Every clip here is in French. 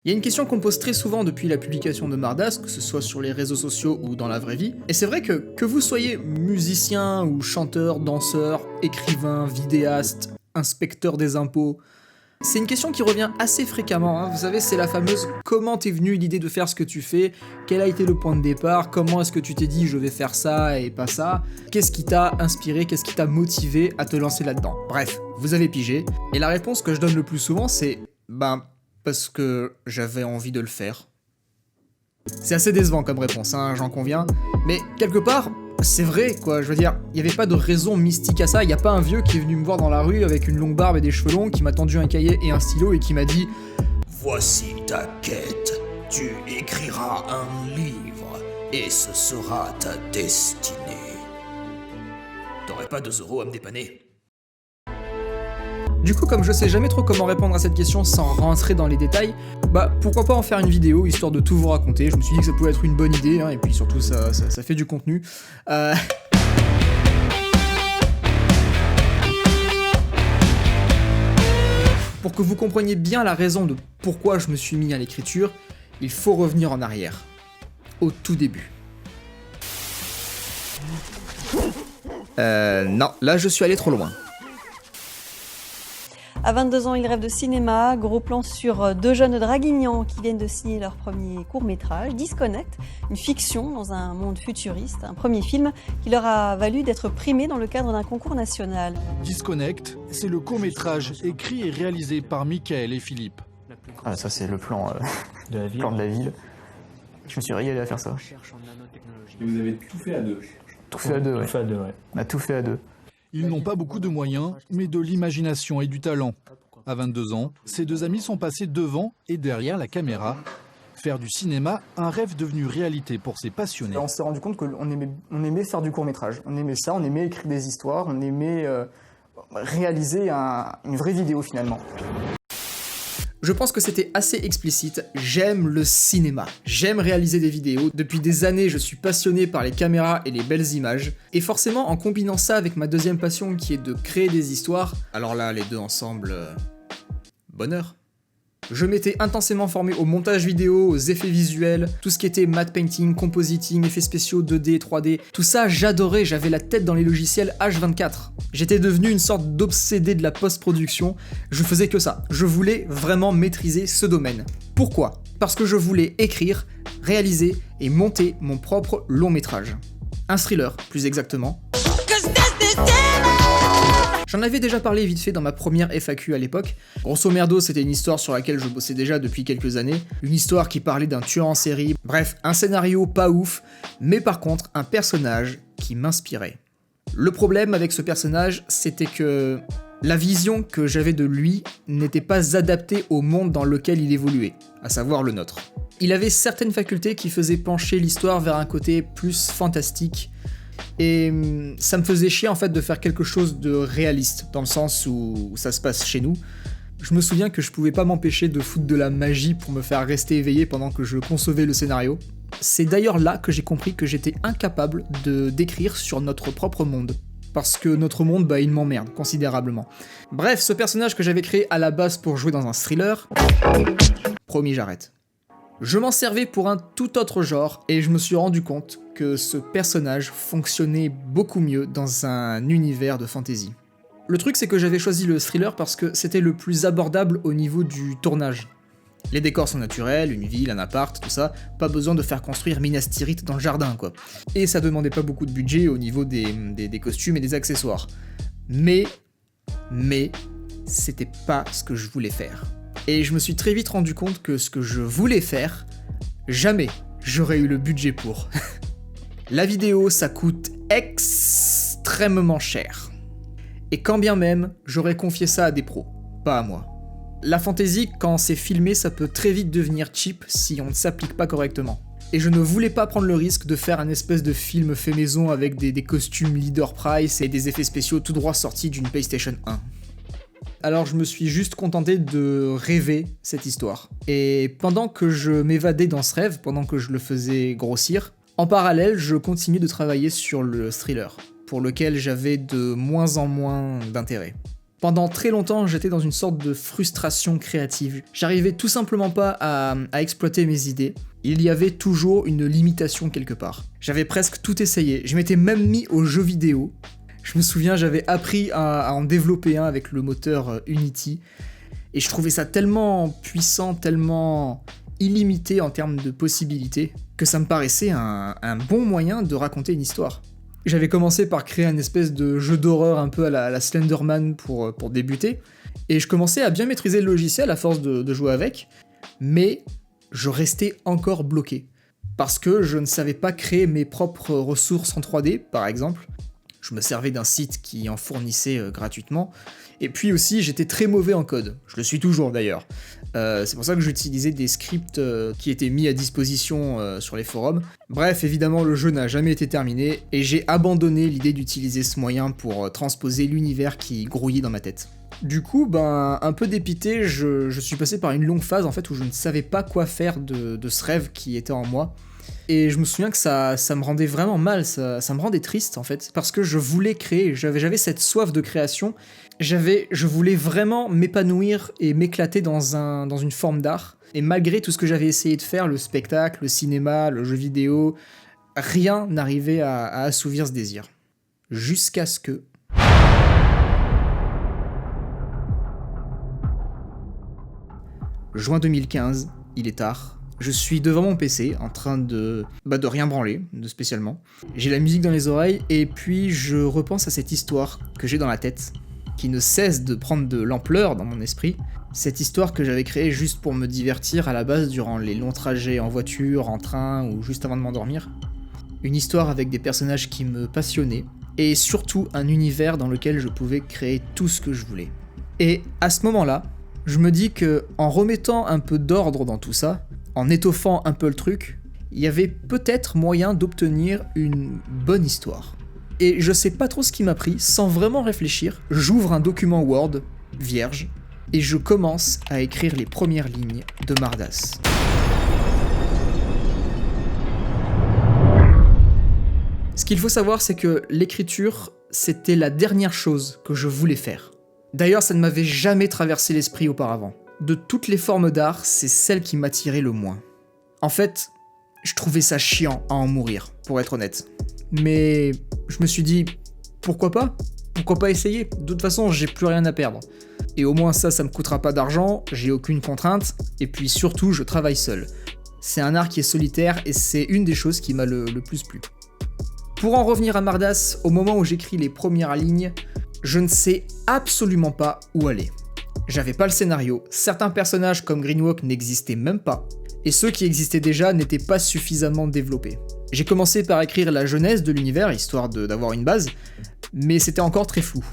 Il y a une question qu'on me pose très souvent depuis la publication de Mardas, que ce soit sur les réseaux sociaux ou dans la vraie vie, et c'est vrai que vous soyez musicien ou chanteur, danseur, écrivain, vidéaste, inspecteur des impôts, c'est une question qui revient assez fréquemment, hein. Vous savez, c'est la fameuse « Comment t'es venu l'idée de faire ce que tu fais ? Quel a été le point de départ ? Comment est-ce que tu t'es dit je vais faire ça et pas ça ? Qu'est-ce qui t'a inspiré ? Qu'est-ce qui t'a motivé à te lancer là-dedans ?» Bref, vous avez pigé, et la réponse que je donne le plus souvent c'est « parce que j'avais envie de le faire ». C'est assez décevant comme réponse, hein, j'en conviens, mais quelque part, c'est vrai, quoi, je veux dire, il n'y avait pas de raison mystique à ça, il n'y a pas un vieux qui est venu me voir dans la rue avec une longue barbe et des cheveux longs, qui m'a tendu un cahier et un stylo et qui m'a dit « Voici ta quête, tu écriras un livre et ce sera ta destinée. T'aurais pas 2 € à me dépanner ?» Du coup, comme je sais jamais trop comment répondre à cette question sans rentrer dans les détails, pourquoi pas en faire une vidéo histoire de tout vous raconter. Je me suis dit que ça pouvait être une bonne idée, hein, et puis surtout ça fait du contenu. Pour que vous compreniez bien la raison de pourquoi je me suis mis à l'écriture, il faut revenir en arrière, au tout début. Non, là je suis allé trop loin. À 22 ans, il rêve de cinéma. Gros plan sur 2 jeunes draguignants qui viennent de signer leur premier court-métrage, Disconnect, une fiction dans un monde futuriste, un premier film qui leur a valu d'être primés dans le cadre d'un concours national. Disconnect, c'est le court-métrage écrit et réalisé par Michael et Philippe. Ah, ça c'est le plan, de la ville. plan de la ville. Je me suis régalé à faire ça. Et vous avez tout fait à 2. Tout fait à deux, ouais. Tout fait à deux, ouais. On a tout fait à 2. Ils n'ont pas beaucoup de moyens, mais de l'imagination et du talent. À 22 ans, ces 2 amis sont passés devant et derrière la caméra. Faire du cinéma, un rêve devenu réalité pour ces passionnés. On s'est rendu compte qu'on aimait faire du court-métrage. On aimait ça, on aimait écrire des histoires, on aimait réaliser une vraie vidéo finalement. Je pense que c'était assez explicite, j'aime le cinéma, j'aime réaliser des vidéos, depuis des années je suis passionné par les caméras et les belles images, et forcément en combinant ça avec ma deuxième passion qui est de créer des histoires, alors là les deux ensemble, bonheur. Je m'étais intensément formé au montage vidéo, aux effets visuels, tout ce qui était matte painting, compositing, effets spéciaux 2D, 3D, tout ça j'adorais, j'avais la tête dans les logiciels H24. J'étais devenu une sorte d'obsédé de la post-production, je faisais que ça, je voulais vraiment maîtriser ce domaine. Pourquoi ? Parce que je voulais écrire, réaliser et monter mon propre long métrage. Un thriller, plus exactement. J'en avais déjà parlé vite fait dans ma première FAQ à l'époque. Grosso merdo, c'était une histoire sur laquelle je bossais déjà depuis quelques années. Une histoire qui parlait d'un tueur en série. Bref, un scénario pas ouf, mais par contre, un personnage qui m'inspirait. Le problème avec ce personnage, c'était que la vision que j'avais de lui n'était pas adaptée au monde dans lequel il évoluait, à savoir le nôtre. Il avait certaines facultés qui faisaient pencher l'histoire vers un côté plus fantastique, et ça me faisait chier en fait de faire quelque chose de réaliste, dans le sens où ça se passe chez nous. Je me souviens que je pouvais pas m'empêcher de foutre de la magie pour me faire rester éveillé pendant que je concevais le scénario. C'est d'ailleurs là que j'ai compris que j'étais incapable d'écrire sur notre propre monde. Parce que notre monde, il m'emmerde considérablement. Bref, ce personnage que j'avais créé à la base pour jouer dans un thriller... Promis, j'arrête. Je m'en servais pour un tout autre genre, et je me suis rendu compte que ce personnage fonctionnait beaucoup mieux dans un univers de fantasy. Le truc, c'est que j'avais choisi le thriller parce que c'était le plus abordable au niveau du tournage. Les décors sont naturels, une ville, un appart, tout ça, pas besoin de faire construire Minas Tirith dans le jardin, quoi. Et ça demandait pas beaucoup de budget au niveau des costumes et des accessoires. Mais, c'était pas ce que je voulais faire. Et je me suis très vite rendu compte que ce que je voulais faire, jamais j'aurais eu le budget pour. La vidéo, ça coûte extrêmement cher. Et quand bien même, j'aurais confié ça à des pros, pas à moi. La fantasy, quand c'est filmé, ça peut très vite devenir cheap si on ne s'applique pas correctement. Et je ne voulais pas prendre le risque de faire un espèce de film fait maison avec des costumes leader price et des effets spéciaux tout droit sortis d'une PlayStation 1. Alors je me suis juste contenté de rêver cette histoire. Et pendant que je m'évadais dans ce rêve, pendant que je le faisais grossir, en parallèle, je continuais de travailler sur le thriller, pour lequel j'avais de moins en moins d'intérêt. Pendant très longtemps, j'étais dans une sorte de frustration créative. J'arrivais tout simplement pas à exploiter mes idées. Il y avait toujours une limitation quelque part. J'avais presque tout essayé. Je m'étais même mis aux jeux vidéo. Je me souviens, j'avais appris à en développer un avec le moteur Unity. Et je trouvais ça tellement puissant, tellement illimité en termes de possibilités, que ça me paraissait un bon moyen de raconter une histoire. J'avais commencé par créer un espèce de jeu d'horreur un peu à la Slenderman pour débuter, et je commençais à bien maîtriser le logiciel à force de jouer avec, mais je restais encore bloqué, parce que je ne savais pas créer mes propres ressources en 3D, par exemple. Je me servais d'un site qui en fournissait gratuitement, et puis aussi j'étais très mauvais en code, je le suis toujours d'ailleurs. C'est pour ça que j'utilisais des scripts qui étaient mis à disposition sur les forums. Bref, évidemment le jeu n'a jamais été terminé, et j'ai abandonné l'idée d'utiliser ce moyen pour transposer l'univers qui grouillait dans ma tête. Du coup, un peu dépité, je suis passé par une longue phase en fait où je ne savais pas quoi faire de ce rêve qui était en moi. Et je me souviens que ça me rendait vraiment mal, ça me rendait triste en fait, parce que je voulais créer, j'avais cette soif de création, je voulais vraiment m'épanouir et m'éclater dans une forme d'art, et malgré tout ce que j'avais essayé de faire, le spectacle, le cinéma, le jeu vidéo, rien n'arrivait à assouvir ce désir. Jusqu'à ce que... Juin 2015, il est tard. Je suis devant mon PC, en train de rien branler, de spécialement. J'ai la musique dans les oreilles, et puis je repense à cette histoire que j'ai dans la tête, qui ne cesse de prendre de l'ampleur dans mon esprit. Cette histoire que j'avais créée juste pour me divertir à la base durant les longs trajets en voiture, en train, ou juste avant de m'endormir. Une histoire avec des personnages qui me passionnaient, et surtout un univers dans lequel je pouvais créer tout ce que je voulais. Et à ce moment-là, je me dis que en remettant un peu d'ordre dans tout ça, en étoffant un peu le truc, il y avait peut-être moyen d'obtenir une bonne histoire. Et je sais pas trop ce qui m'a pris, sans vraiment réfléchir, j'ouvre un document Word, vierge, et je commence à écrire les premières lignes de Mardas. Ce qu'il faut savoir, c'est que l'écriture, c'était la dernière chose que je voulais faire. D'ailleurs, ça ne m'avait jamais traversé l'esprit auparavant. De toutes les formes d'art, c'est celle qui m'attirait le moins. En fait, je trouvais ça chiant à en mourir, pour être honnête. Mais je me suis dit, pourquoi pas ? Pourquoi pas essayer ? De toute façon, j'ai plus rien à perdre. Et au moins ça me coûtera pas d'argent, j'ai aucune contrainte, et puis surtout, je travaille seul. C'est un art qui est solitaire, et c'est une des choses qui m'a le plus plu. Pour en revenir à Mardas, au moment où j'écris les premières lignes, je ne sais absolument pas où aller. J'avais pas le scénario, certains personnages comme Greenwalk n'existaient même pas, et ceux qui existaient déjà n'étaient pas suffisamment développés. J'ai commencé par écrire la genèse de l'univers, histoire d'avoir une base, mais c'était encore très flou.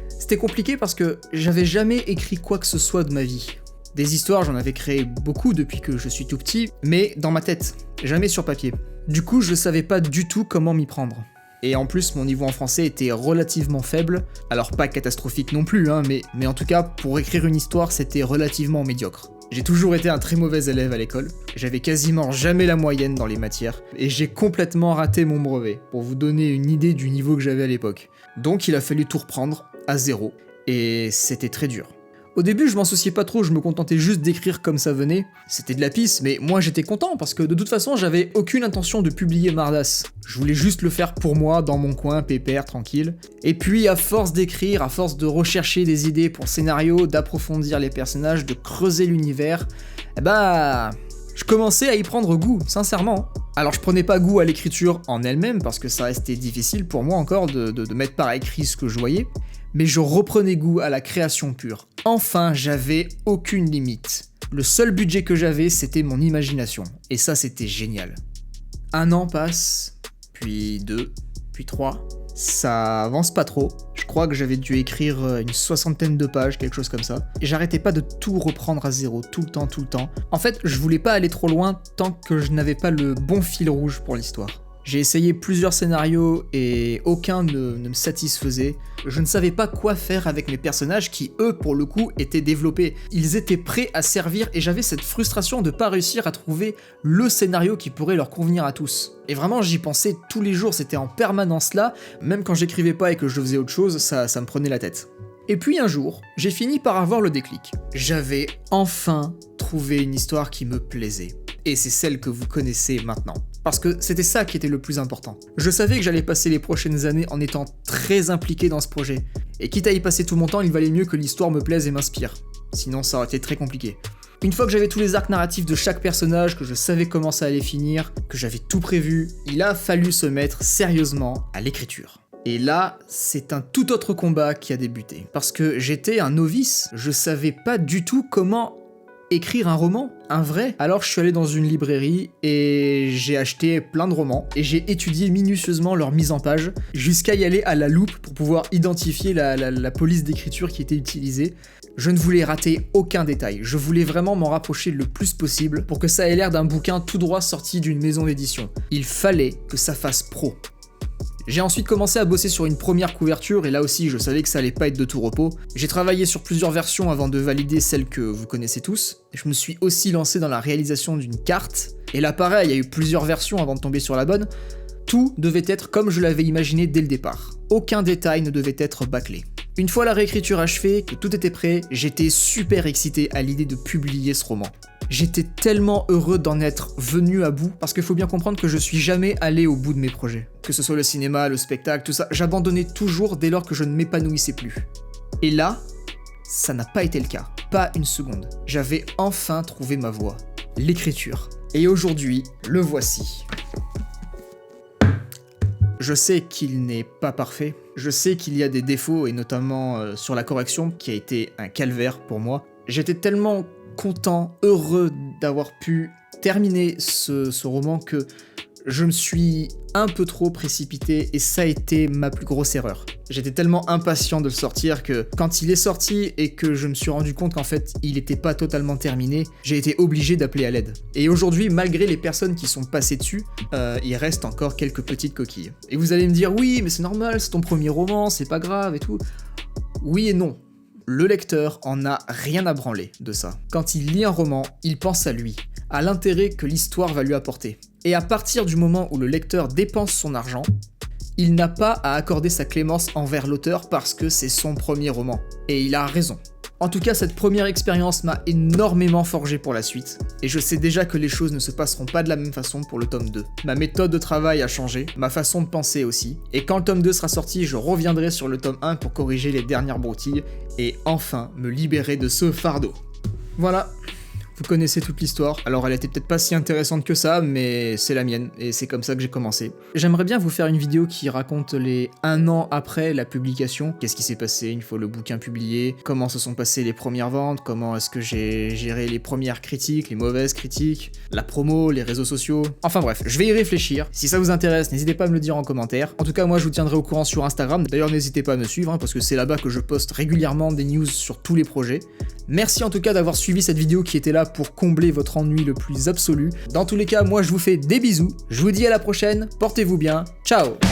C'était compliqué parce que j'avais jamais écrit quoi que ce soit de ma vie. Des histoires, j'en avais créé beaucoup depuis que je suis tout petit, mais dans ma tête, jamais sur papier. Du coup, je savais pas du tout comment m'y prendre. Et en plus, mon niveau en français était relativement faible, alors pas catastrophique non plus, mais en tout cas, pour écrire une histoire, c'était relativement médiocre. J'ai toujours été un très mauvais élève à l'école, j'avais quasiment jamais la moyenne dans les matières, et j'ai complètement raté mon brevet, pour vous donner une idée du niveau que j'avais à l'époque. Donc il a fallu tout reprendre, à zéro, et c'était très dur. Au début, je m'en souciais pas trop, je me contentais juste d'écrire comme ça venait. C'était de la pisse, mais moi j'étais content parce que de toute façon, j'avais aucune intention de publier Mardas. Je voulais juste le faire pour moi, dans mon coin, pépère, tranquille. Et puis, à force d'écrire, à force de rechercher des idées pour scénario, d'approfondir les personnages, de creuser l'univers, je commençais à y prendre goût, sincèrement. Alors je prenais pas goût à l'écriture en elle-même, parce que ça restait difficile pour moi encore de mettre par écrit ce que je voyais, mais je reprenais goût à la création pure. Enfin, j'avais aucune limite. Le seul budget que j'avais, c'était mon imagination, et ça c'était génial. 1 an passe, puis 2, puis 3... Ça avance pas trop, je crois que j'avais dû écrire une 60aine de pages, quelque chose comme ça. Et j'arrêtais pas de tout reprendre à zéro, tout le temps. En fait, je voulais pas aller trop loin tant que je n'avais pas le bon fil rouge pour l'histoire. J'ai essayé plusieurs scénarios et aucun ne me satisfaisait. Je ne savais pas quoi faire avec mes personnages qui, eux, pour le coup, étaient développés. Ils étaient prêts à servir et j'avais cette frustration de pas réussir à trouver le scénario qui pourrait leur convenir à tous. Et vraiment, j'y pensais tous les jours, c'était en permanence là. Même quand j'écrivais pas et que je faisais autre chose, ça me prenait la tête. Et puis un jour, j'ai fini par avoir le déclic. J'avais enfin trouvé une histoire qui me plaisait. Et c'est celle que vous connaissez maintenant. Parce que c'était ça qui était le plus important. Je savais que j'allais passer les prochaines années en étant très impliqué dans ce projet. Et quitte à y passer tout mon temps, il valait mieux que l'histoire me plaise et m'inspire. Sinon ça aurait été très compliqué. Une fois que j'avais tous les arcs narratifs de chaque personnage, que je savais comment ça allait finir, que j'avais tout prévu, il a fallu se mettre sérieusement à l'écriture. Et là, c'est un tout autre combat qui a débuté. Parce que j'étais un novice, je savais pas du tout comment écrire un roman, un vrai. Alors je suis allé dans une librairie et j'ai acheté plein de romans et j'ai étudié minutieusement leur mise en page jusqu'à y aller à la loupe pour pouvoir identifier la police d'écriture qui était utilisée. Je ne voulais rater aucun détail, je voulais vraiment m'en rapprocher le plus possible pour que ça ait l'air d'un bouquin tout droit sorti d'une maison d'édition. Il fallait que ça fasse pro. J'ai ensuite commencé à bosser sur une première couverture et là aussi je savais que ça allait pas être de tout repos. J'ai travaillé sur plusieurs versions avant de valider celle que vous connaissez tous. Je me suis aussi lancé dans la réalisation d'une carte. Et là pareil, il y a eu plusieurs versions avant de tomber sur la bonne. Tout devait être comme je l'avais imaginé dès le départ. Aucun détail ne devait être bâclé. Une fois la réécriture achevée, que tout était prêt, j'étais super excité à l'idée de publier ce roman. J'étais tellement heureux d'en être venu à bout, parce qu'il faut bien comprendre que je suis jamais allé au bout de mes projets. Que ce soit le cinéma, le spectacle, tout ça, j'abandonnais toujours dès lors que je ne m'épanouissais plus. Et là, ça n'a pas été le cas. Pas une seconde. J'avais enfin trouvé ma voie. L'écriture. Et aujourd'hui, le voici. Je sais qu'il n'est pas parfait, je sais qu'il y a des défauts, et notamment sur la correction, qui a été un calvaire pour moi. J'étais tellement content, heureux d'avoir pu terminer ce roman que je me suis un peu trop précipité et ça a été ma plus grosse erreur. J'étais tellement impatient de le sortir que quand il est sorti et que je me suis rendu compte qu'en fait il était pas totalement terminé, j'ai été obligé d'appeler à l'aide. Et aujourd'hui, malgré les personnes qui sont passées dessus, il reste encore quelques petites coquilles. Et vous allez me dire oui mais c'est normal, c'est ton premier roman, c'est pas grave et tout. Oui et non. Le lecteur en a rien à branler de ça. Quand il lit un roman, il pense à lui, à l'intérêt que l'histoire va lui apporter. Et à partir du moment où le lecteur dépense son argent, il n'a pas à accorder sa clémence envers l'auteur parce que c'est son premier roman. Et il a raison. En tout cas, cette première expérience m'a énormément forgé pour la suite, et je sais déjà que les choses ne se passeront pas de la même façon pour le tome 2. Ma méthode de travail a changé, ma façon de penser aussi, et quand le tome 2 sera sorti, je reviendrai sur le tome 1 pour corriger les dernières broutilles, et enfin me libérer de ce fardeau. Voilà. Vous connaissez toute l'histoire, alors elle était peut-être pas si intéressante que ça, mais c'est la mienne, et c'est comme ça que j'ai commencé. J'aimerais bien vous faire une vidéo qui raconte les 1 an après la publication, qu'est-ce qui s'est passé une fois le bouquin publié, comment se sont passées les premières ventes, comment est-ce que j'ai géré les premières critiques, les mauvaises critiques, la promo, les réseaux sociaux, enfin bref, je vais y réfléchir. Si ça vous intéresse, n'hésitez pas à me le dire en commentaire. En tout cas, moi je vous tiendrai au courant sur Instagram, d'ailleurs n'hésitez pas à me suivre, parce que c'est là-bas que je poste régulièrement des news sur tous les projets. Merci en tout cas d'avoir suivi cette vidéo qui était là pour combler votre ennui le plus absolu. Dans tous les cas, moi je vous fais des bisous, je vous dis à la prochaine, portez-vous bien, ciao!